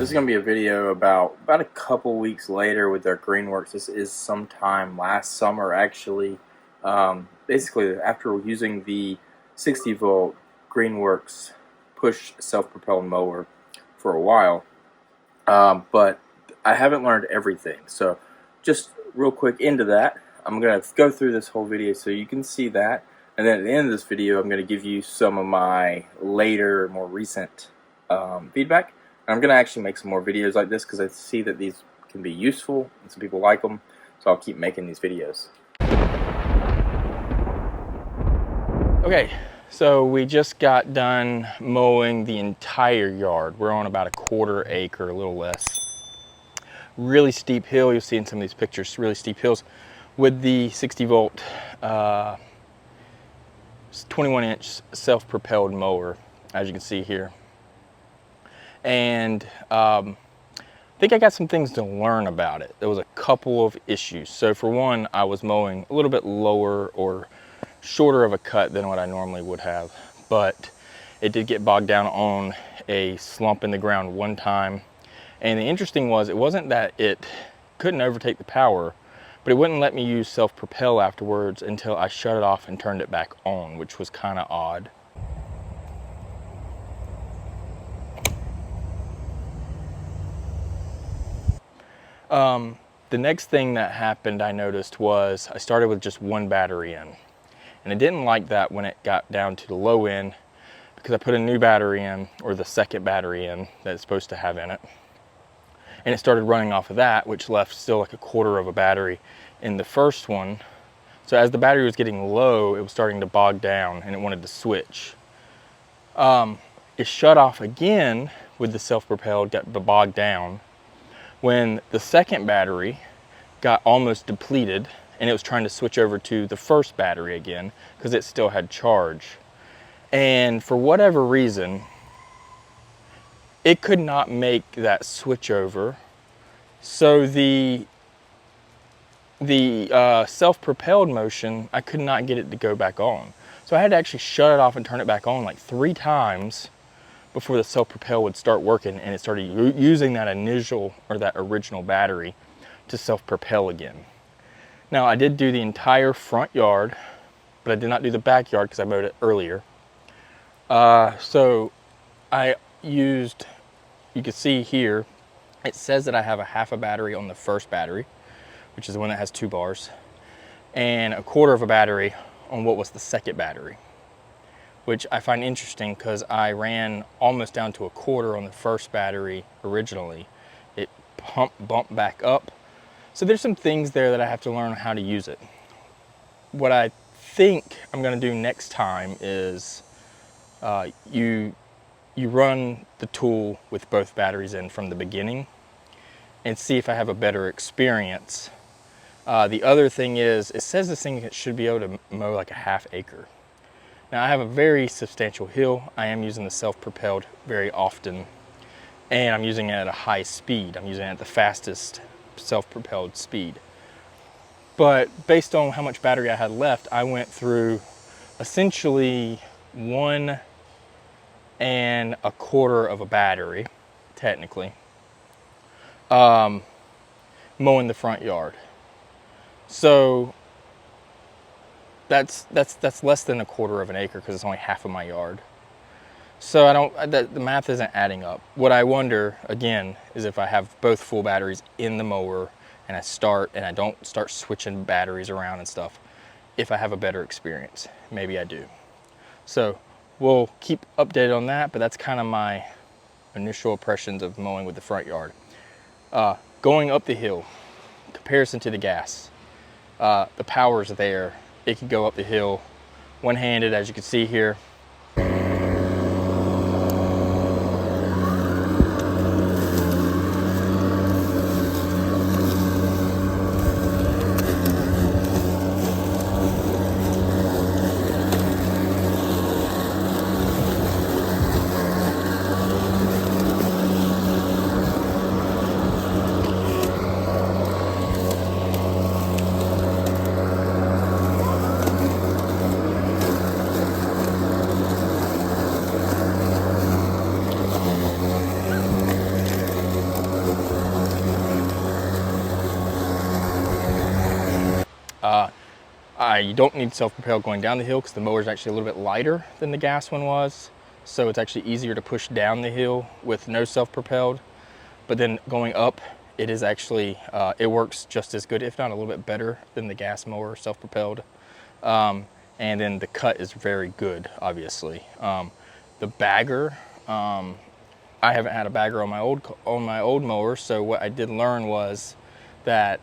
This is going to be a video about a couple weeks later with our Greenworks. This is sometime last summer, actually. Basically, after using the 60-volt Greenworks push self-propelled mower for a while, but I haven't learned everything. So, just real quick into that, I'm going to go through this whole video so you can see that, and then at the end of this video, I'm going to give you some of my later, more recent feedback. I'm going to actually make some more videos like this because I see that these can be useful and some people like them, so I'll keep making these videos. Okay, so we just got done mowing the entire yard. We're on about a quarter acre, a little less. Really steep hill, you'll see in some of these pictures, really steep hills with the 60-volt 21-inch self-propelled mower, as you can see here. And I think I got some things to learn about it. There was a couple of issues. So for one, I was mowing a little bit lower or shorter of a cut than what I normally would have, but it did get bogged down on a slump in the ground one time. And the interesting was, it wasn't that it couldn't overtake the power, but it wouldn't let me use self-propel afterwards until I shut it off and turned it back on, which was kind of odd. The next thing that happened I noticed was I started with just one battery in, and I didn't like that when it got down to the low end, because I put a new battery in, or the second battery in that it's supposed to have in it, and it started running off of that, which left still like a quarter of a battery in the first one. So as the battery was getting low, it was starting to bog down and it wanted to switch. It shut off again with the self-propelled, got bogged down, when the second battery got almost depleted and it was trying to switch over to the first battery again because it still had charge. And for whatever reason, it could not make that switch over. So the self-propelled motion, I could not get it to go back on. So I had to actually shut it off and turn it back on like 3 times before the self-propel would start working, and it started using that initial or that original battery to self-propel again. Now I did do the entire front yard, but I did not do the backyard because I mowed it earlier. So I used, you can see here, it says that I have a half a battery on the first battery, which is the one that has 2 bars, and a quarter of a battery on what was the second battery, which I find interesting because I ran almost down to a quarter on the first battery originally. It bumped back up. So there's some things there that I have to learn how to use it. What I think I'm gonna do next time is you run the tool with both batteries in from the beginning and see if I have a better experience. The other thing is, it says this thing should be able to mow like a half acre. Now I have a very substantial hill. I am using the self-propelled very often, and I'm using it at a high speed. I'm using it at the fastest self-propelled speed. But based on how much battery I had left, I went through essentially 1 1/4 of a battery, technically, mowing the front yard. So that's less than a quarter of an acre because it's only half of my yard. So the math isn't adding up. What I wonder, again, is if I have both full batteries in the mower and I don't start switching batteries around and stuff, if I have a better experience. Maybe I do. So we'll keep updated on that, but that's kind of my initial impressions of mowing with the front yard. Going up the hill, comparison to the gas, the power's there. It can go up the hill one-handed, as you can see here. You don't need self-propelled going down the hill because the mower is actually a little bit lighter than the gas one was. So it's actually easier to push down the hill with no self-propelled. But then going up, it is actually, it works just as good, if not a little bit better than the gas mower self-propelled. And then the cut is very good, obviously. The bagger, I haven't had a bagger on my old mower, so what I did learn was that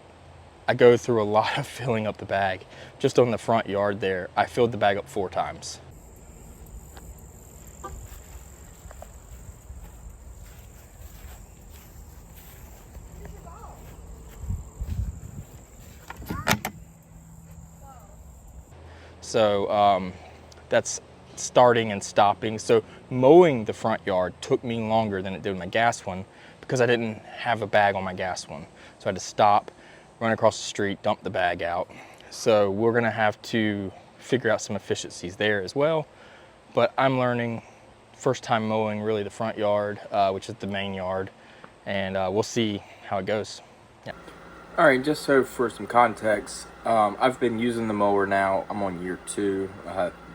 I go through a lot of filling up the bag. Just on the front yard there, I filled the bag up 4 times. So that's starting and stopping. So mowing the front yard took me longer than it did with my gas one because I didn't have a bag on my gas one. So I had to stop, run across the street, dump the bag out. So we're gonna have to figure out some efficiencies there as well. But I'm learning, first time mowing really the front yard, which is the main yard, and we'll see how it goes. Yeah. All right, just so for some context, I've been using the mower now. I'm on year 2.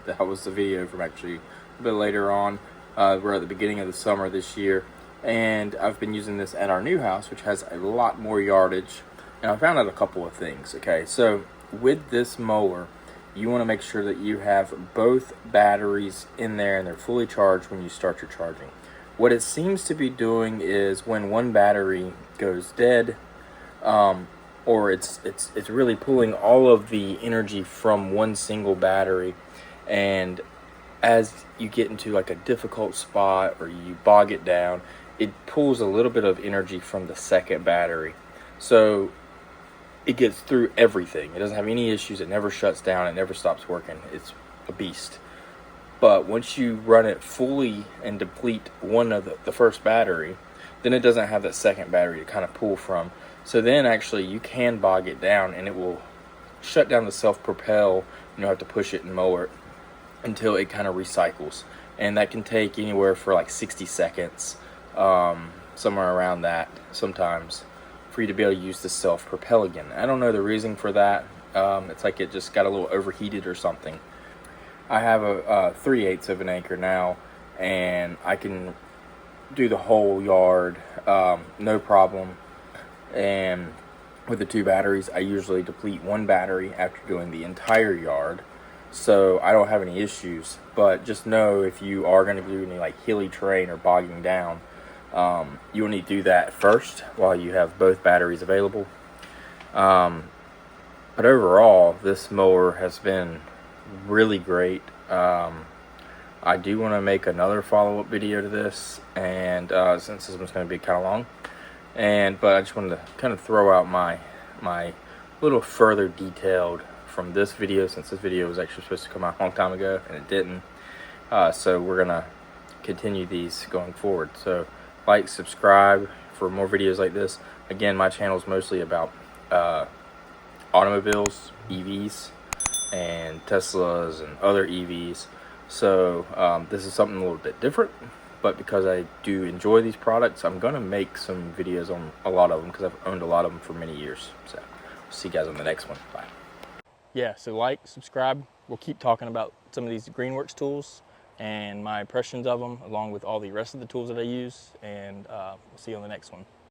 That was the video from actually a bit later on. We're at the beginning of the summer this year, and I've been using this at our new house, which has a lot more yardage. And I found out a couple of things. Okay, so with this mower, you want to make sure that you have both batteries in there and they're fully charged when you start your charging. What it seems to be doing is when one battery goes dead, or it's really pulling all of the energy from one single battery, and as you get into like a difficult spot or you bog it down, it pulls a little bit of energy from the second battery. So it gets through everything. It doesn't have any issues. It never shuts down. It never stops working. It's a beast. But once you run it fully and deplete one of the first battery, then it doesn't have that second battery to kind of pull from. So then actually you can bog it down and it will shut down the self-propel. You don't have to push it and mow it until it kind of recycles. And that can take anywhere for like 60 seconds, somewhere around that sometimes, for you to be able to use the self-propel again. I don't know the reason for that. It's like it just got a little overheated or something. I have a 3/8 of an acre now, and I can do the whole yard, no problem. And with the 2 batteries, I usually deplete 1 battery after doing the entire yard, so I don't have any issues. But just know, if you are going to do any like hilly terrain or bogging down, you'll need to do that first while you have both batteries available. But overall, this mower has been really great. I do want to make another follow-up video to this, and since this one's going to be kind of long, but I just wanted to kind of throw out my little further detailed from this video, since this video was actually supposed to come out a long time ago and it didn't. So we're gonna continue these going forward. So like, subscribe for more videos like this. Again, my channel is mostly about automobiles, EVs, and Teslas and other EVs. So this is something a little bit different, but because I do enjoy these products, I'm gonna make some videos on a lot of them because I've owned a lot of them for many years. So see you guys on the next one. Bye. Yeah, so like, subscribe. We'll keep talking about some of these Greenworks tools and my impressions of them, along with all the rest of the tools that I use, and we'll see you on the next one.